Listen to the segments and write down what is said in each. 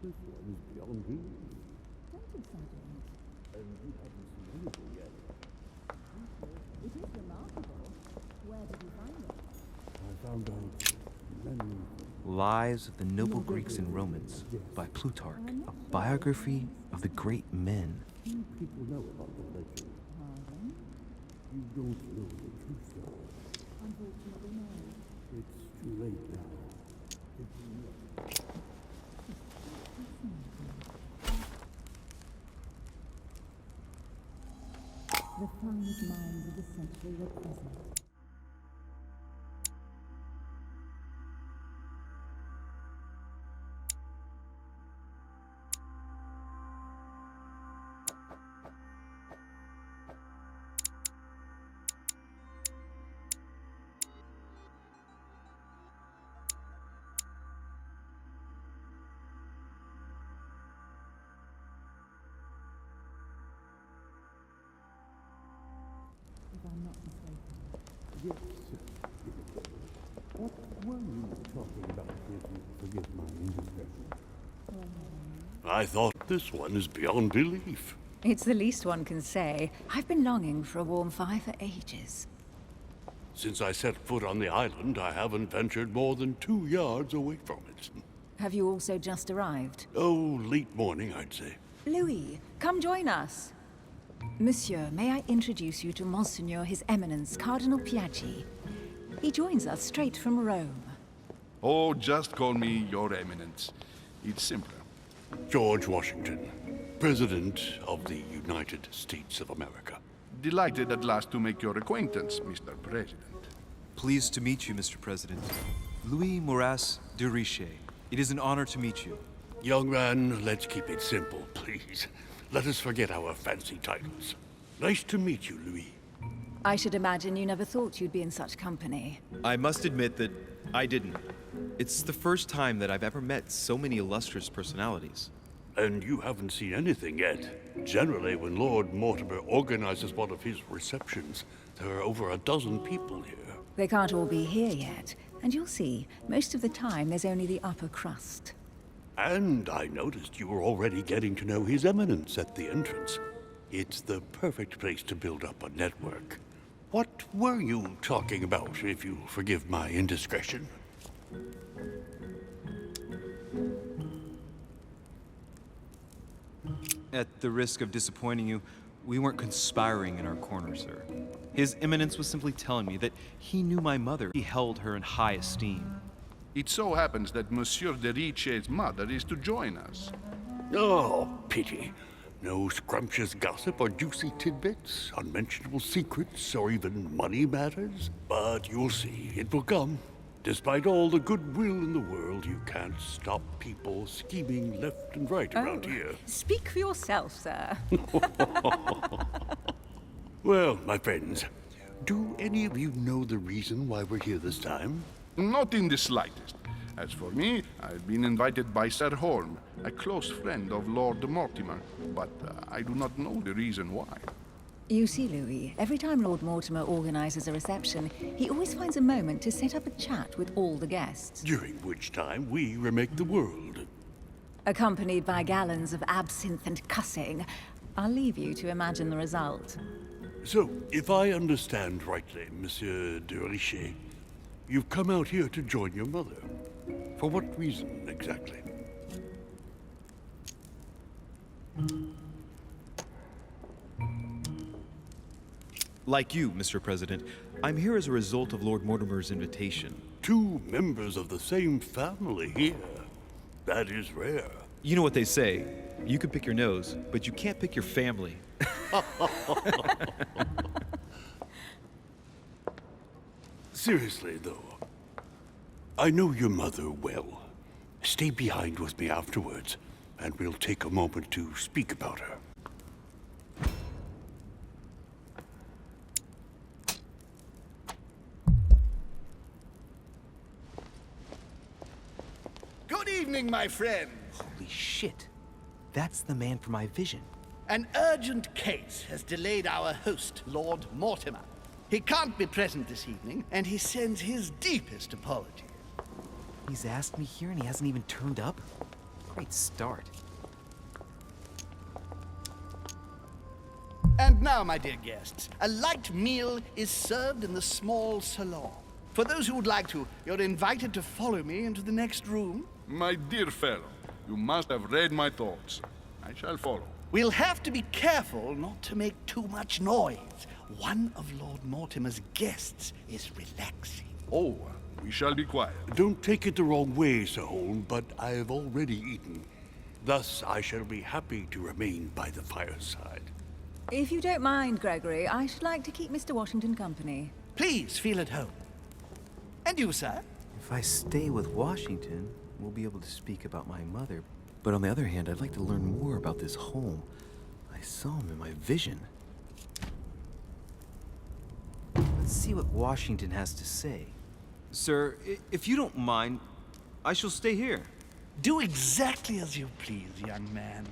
This one is beyond me. Thank you, Sergeant. And you haven't seen anything yet. It is remarkable. Where did you find it? I found out many Lives of the Noble Greeks and Romans by Plutarch, a biography of the great men. few people know about the legend. Pardon? You don't know the true story. Unfortunately, no. It's too late now. It's too late. The finest minds of the century were present. If I'm not mistaken. Yes, what were you talking about, if you forgive my indiscretion? I thought this one is beyond belief. It's the least one can say. I've been longing for a warm fire for ages. Since I set foot on the island, I haven't ventured more than 2 yards away from it. Have you also just arrived? Oh, late morning, I'd say. Louis, come join us. Monsieur, may I introduce you to Monseigneur His Eminence, Cardinal Piaggi. He joins us straight from Rome. Oh, just call me Your Eminence. It's simpler. George Washington, President of the United States of America. Delighted at last to make your acquaintance, Mr. President. Pleased to meet you, Mr. President. Louis Moras de Riche. It is an honor to meet you. Young man, let's keep it simple, please. Let us forget our fancy titles. Nice to meet you, Louis. I should imagine you never thought you'd be in such company. I must admit that I didn't. It's the first time that I've ever met so many illustrious personalities. And you haven't seen anything yet. Generally, when Lord Mortimer organizes one of his receptions, there are over a dozen people here. They can't all be here yet. And you'll see, most of the time there's only the upper crust. And I noticed you were already getting to know His Eminence at the entrance. It's the perfect place to build up a network. What were you talking about, if you'll forgive my indiscretion? At the risk of disappointing you, we weren't conspiring in our corner, sir. His Eminence was simply telling me that he knew my mother. He held her in high esteem. It so happens that Monsieur de Riche's mother is to join us. Oh, pity. No scrumptious gossip or juicy tidbits, unmentionable secrets, or even money matters. But you'll see, it will come. Despite all the goodwill in the world, you can't stop people scheming left and right around here. Speak for yourself, sir. Well, my friends, do any of you know the reason why we're here this time? Not in the slightest. As for me, I've been invited by Sir Holm, a close friend of Lord Mortimer, but I do not know the reason why. You see, Louis, every time Lord Mortimer organizes a reception, he always finds a moment to set up a chat with all the guests. During which time we remake the world. Accompanied by gallons of absinthe and cussing. I'll leave you to imagine the result. So, if I understand rightly, Monsieur de Riche, you've come out here to join your mother. For what reason, exactly? Like you, Mr. President, I'm here as a result of Lord Mortimer's invitation. 2 members of the same family here. That is rare. You know what they say, you can pick your nose, but you can't pick your family. Seriously, though, I know your mother well. Stay behind with me afterwards, and we'll take a moment to speak about her. Greeting, my friend. Holy shit. That's the man from my vision. An urgent case has delayed our host, Lord Mortimer. He can't be present this evening, and he sends his deepest apologies. He's asked me here and he hasn't even turned up? Great start. And now, my dear guests, a light meal is served in the small salon. For those who would like to, you're invited to follow me into the next room. My dear fellow, you must have read my thoughts. I shall follow. We'll have to be careful not to make too much noise. One of Lord Mortimer's guests is relaxing. Oh, we shall be quiet. Don't take it the wrong way, Sir Holm, but I have already eaten. Thus, I shall be happy to remain by the fireside. If you don't mind, Gregory, I should like to keep Mr. Washington company. Please feel at home. And you, sir? If I stay with Washington, we'll be able to speak about my mother. But on the other hand, I'd like to learn more about this home. I saw him in my vision. Let's see what Washington has to say. Sir, if you don't mind, I shall stay here. Do exactly as you please, young man.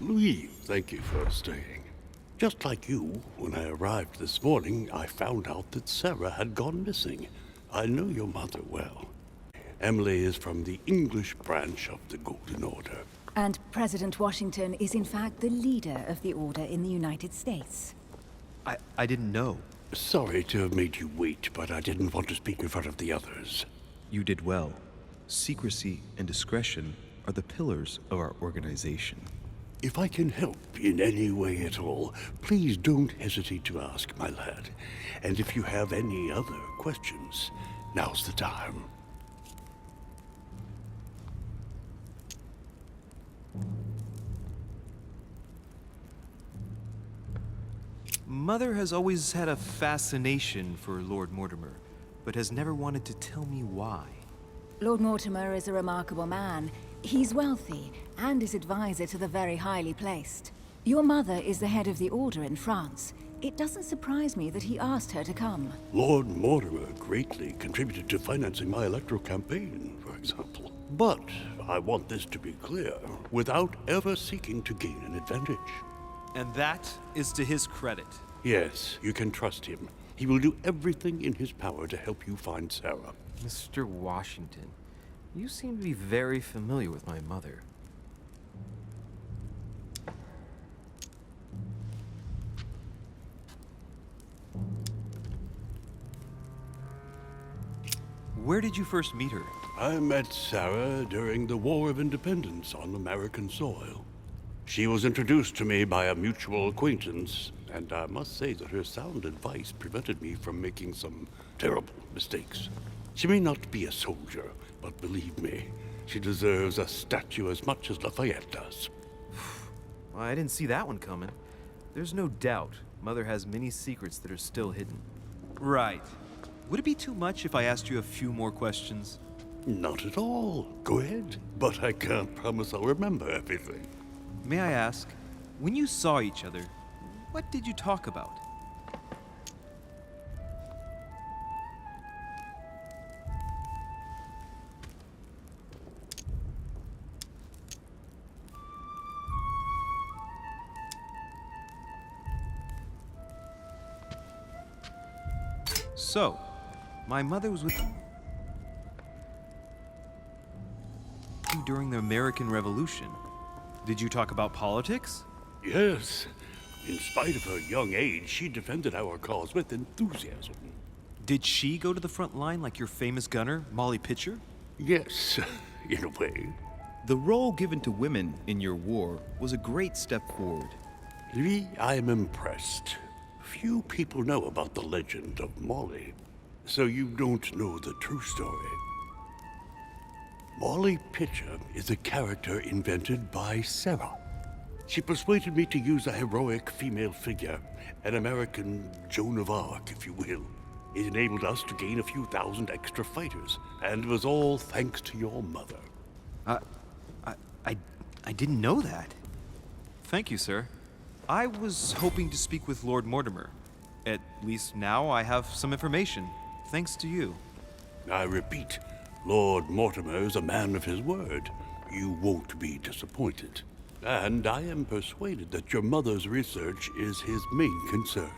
Louis, thank you for staying. Just like you, when I arrived this morning, I found out that Sarah had gone missing. I know your mother well. Emily is from the English branch of the Golden Order. And President Washington is in fact the leader of the Order in the United States. I didn't know. Sorry to have made you wait, but I didn't want to speak in front of the others. You did well. Secrecy and discretion are the pillars of our organization. If I can help in any way at all, please don't hesitate to ask, my lad. And if you have any other questions, now's the time. Mother has always had a fascination for Lord Mortimer, but has never wanted to tell me why. Lord Mortimer is a remarkable man. He's wealthy, and is advisor to the very highly placed. Your mother is the head of the Order in France. It doesn't surprise me that he asked her to come. Lord Mortimer greatly contributed to financing my electoral campaign, for example. But I want this to be clear, without ever seeking to gain an advantage. And that is to his credit. Yes, you can trust him. He will do everything in his power to help you find Sarah. Mr. Washington, you seem to be very familiar with my mother. Where did you first meet her? I met Sarah during the War of Independence on American soil. She was introduced to me by a mutual acquaintance, and I must say that her sound advice prevented me from making some terrible mistakes. She may not be a soldier, but believe me, she deserves a statue as much as Lafayette does. Well, I didn't see that one coming. There's no doubt Mother has many secrets that are still hidden. Right. Would it be too much if I asked you a few more questions? Not at all. Go ahead. But I can't promise I'll remember everything. May I ask, when you saw each other, what did you talk about? So, my mother was with you during the American Revolution. Did you talk about politics? Yes. In spite of her young age, she defended our cause with enthusiasm. Did she go to the front line like your famous gunner, Molly Pitcher? Yes, in a way. The role given to women in your war was a great step forward. Louis, I am impressed. Few people know about the legend of Molly, so you don't know the true story. Molly Pitcher is a character invented by Sarah. She persuaded me to use a heroic female figure, an American Joan of Arc, if you will. It enabled us to gain a few thousand extra fighters, and it was all thanks to your mother. I didn't know that. Thank you, sir. I was hoping to speak with Lord Mortimer. At least now I have some information, thanks to you. I repeat, Lord Mortimer is a man of his word. You won't be disappointed. And I am persuaded that your mother's research is his main concern.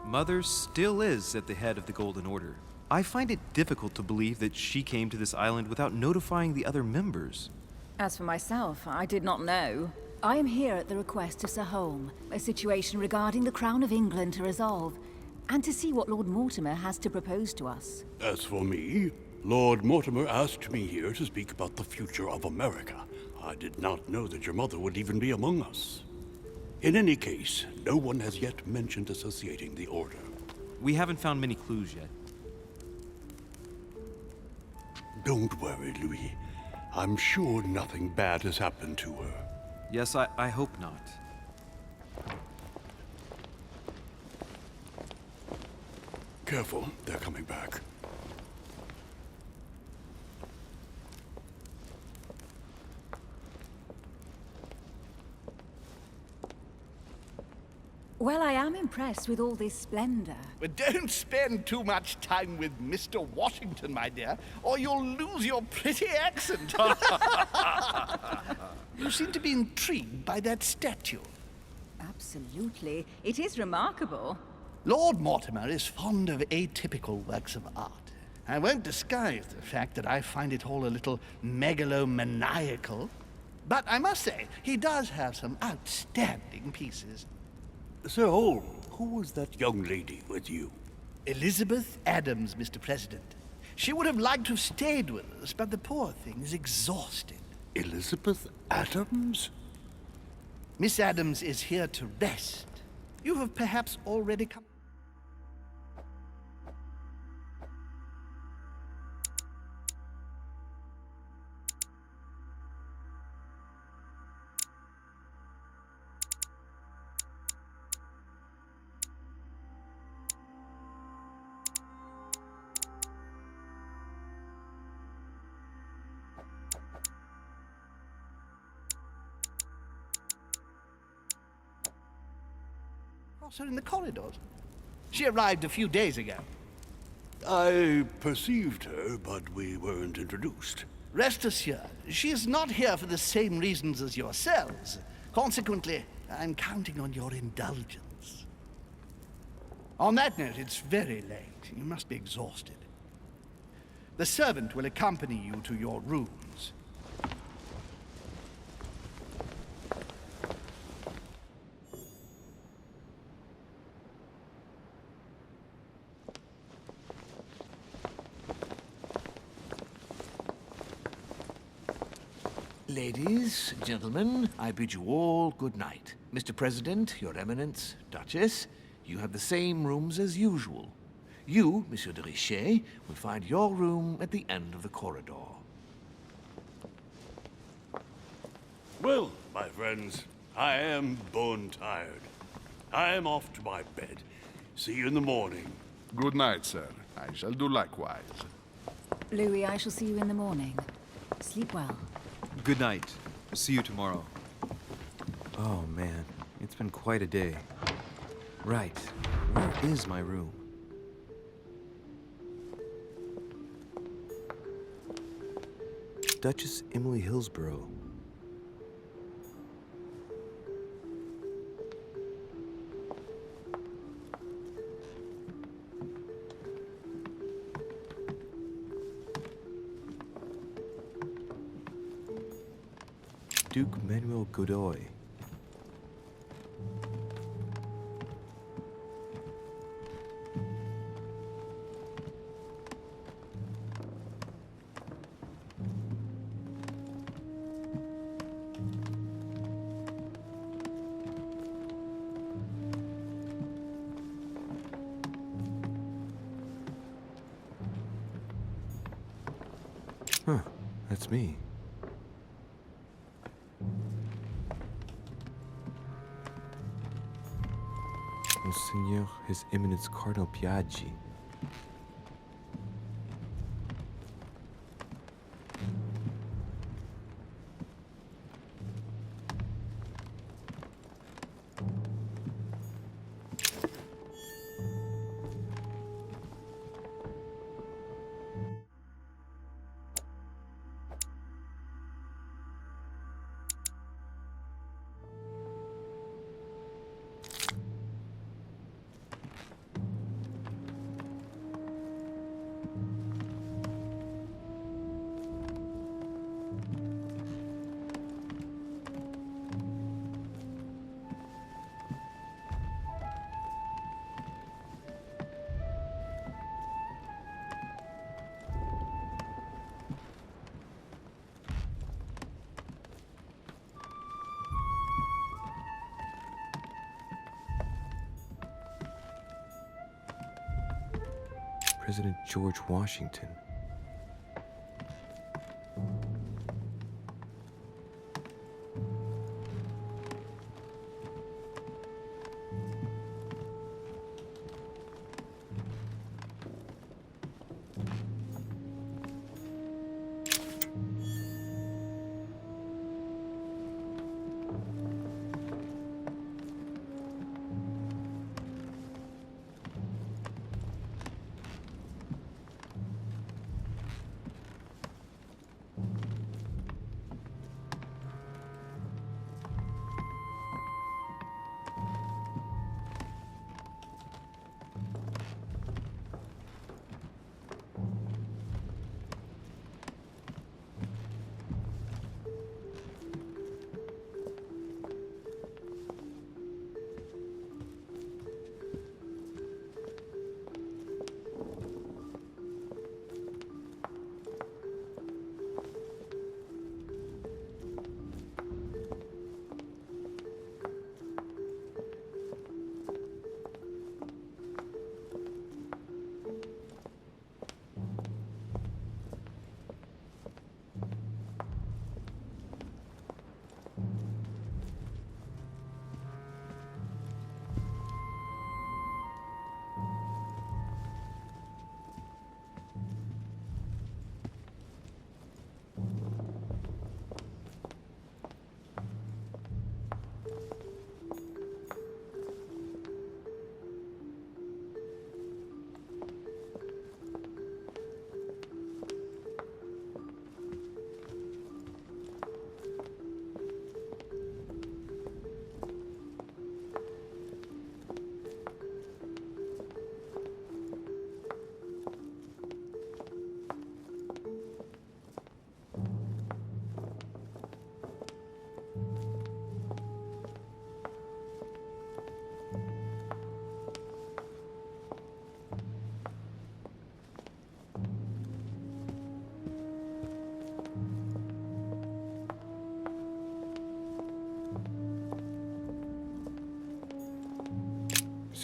Mother still is at the head of the Golden Order. I find it difficult to believe that she came to this island without notifying the other members. As for myself, I did not know. I am here at the request of Sir Holm, a situation regarding the Crown of England to resolve, and to see what Lord Mortimer has to propose to us. As for me, Lord Mortimer asked me here to speak about the future of America. I did not know that your mother would even be among us. In any case, no one has yet mentioned associating the Order. We haven't found many clues yet. Don't worry, Louis. I'm sure nothing bad has happened to her. Yes, I hope not. Careful, they're coming back. Well, I am impressed with all this splendor. But don't spend too much time with Mr. Washington, my dear, or you'll lose your pretty accent. You seem to be intrigued by that statue. Absolutely. It is remarkable. Lord Mortimer is fond of atypical works of art. I won't disguise the fact that I find it all a little megalomaniacal. But I must say, he does have some outstanding pieces. Sir Holm, who was that young lady with you? Elizabeth Adams, Mr. President. She would have liked to have stayed with us, but the poor thing is exhausted. Elizabeth Adams? Miss Adams is here to rest. You have perhaps already come... across her in the corridors. She arrived a few days ago. I perceived her, but we weren't introduced. Rest assured, she is not here for the same reasons as yourselves. Consequently, I'm counting on your indulgence. On that note, it's very late. You must be exhausted. The servant will accompany you to your rooms. Ladies, gentlemen, I bid you all good night. Mr. President, Your Eminence, Duchess, you have the same rooms as usual. You, Monsieur de Richet, will find your room at the end of the corridor. Well, my friends, I am bone tired. I am off to my bed. See you in the morning. Good night, sir. I shall do likewise. Louis, I shall see you in the morning. Sleep well. Good night. See you tomorrow. Oh, man. It's been quite a day. Right. Where is my room? Duchess Emily Hillsborough. Duke Manuel Godoy. Huh, that's me. Monseigneur, His Eminence Cardinal Piaggi. President George Washington.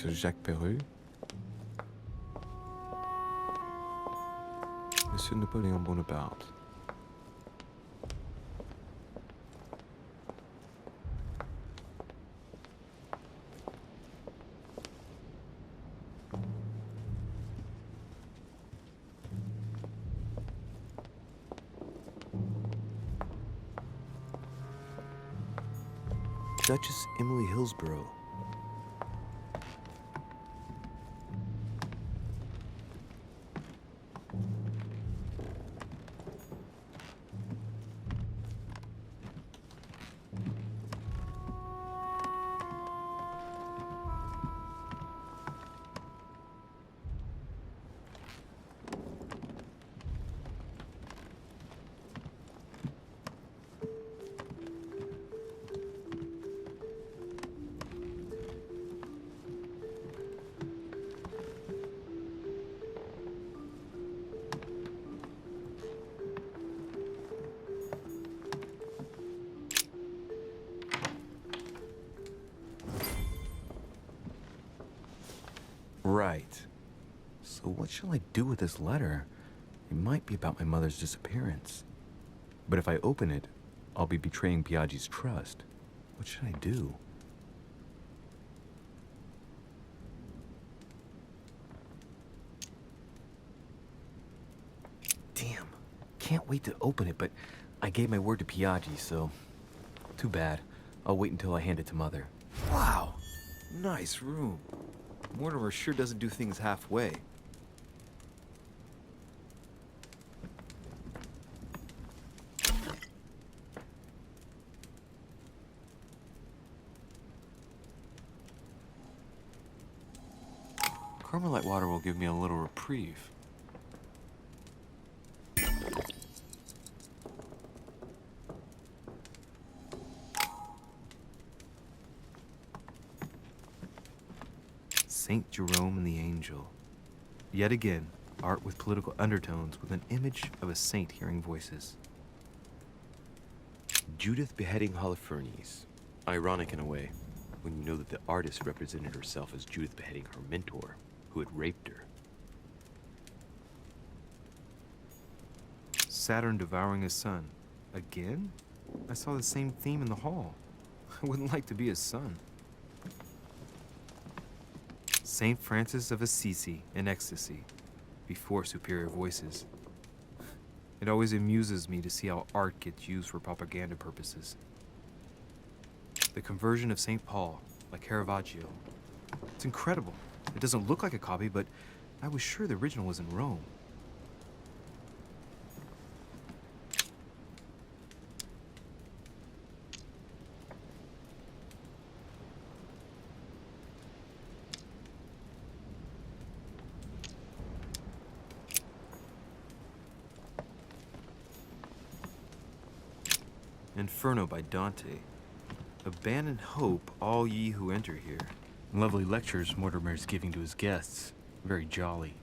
Monsieur Jacques Perru. Monsieur Napoléon Bonaparte. Duchess Emily Hillsborough. Right. So what shall I do with this letter? It might be about my mother's disappearance. But if I open it, I'll be betraying Biaggi's trust. What should I do? Damn. Can't wait to open it, but I gave my word to Biaggi, so... Too bad. I'll wait until I hand it to Mother. Wow! Nice room. Mortimer sure doesn't do things halfway. Carmelite water will give me a little reprieve. Saint Jerome and the Angel. Yet again, art with political undertones with an image of a saint hearing voices. Judith beheading Holofernes. Ironic in a way, when you know that the artist represented herself as Judith beheading her mentor, who had raped her. Saturn devouring his sun. Again? I saw the same theme in the hall. I wouldn't like to be his son. Saint Francis of Assisi in ecstasy, before superior voices. It always amuses me to see how art gets used for propaganda purposes. The conversion of St. Paul, by Caravaggio. It's incredible. It doesn't look like a copy, but I was sure the original was in Rome. Inferno by Dante. Abandon hope, all ye who enter here. Lovely lectures Mortimer's giving to his guests. Very jolly.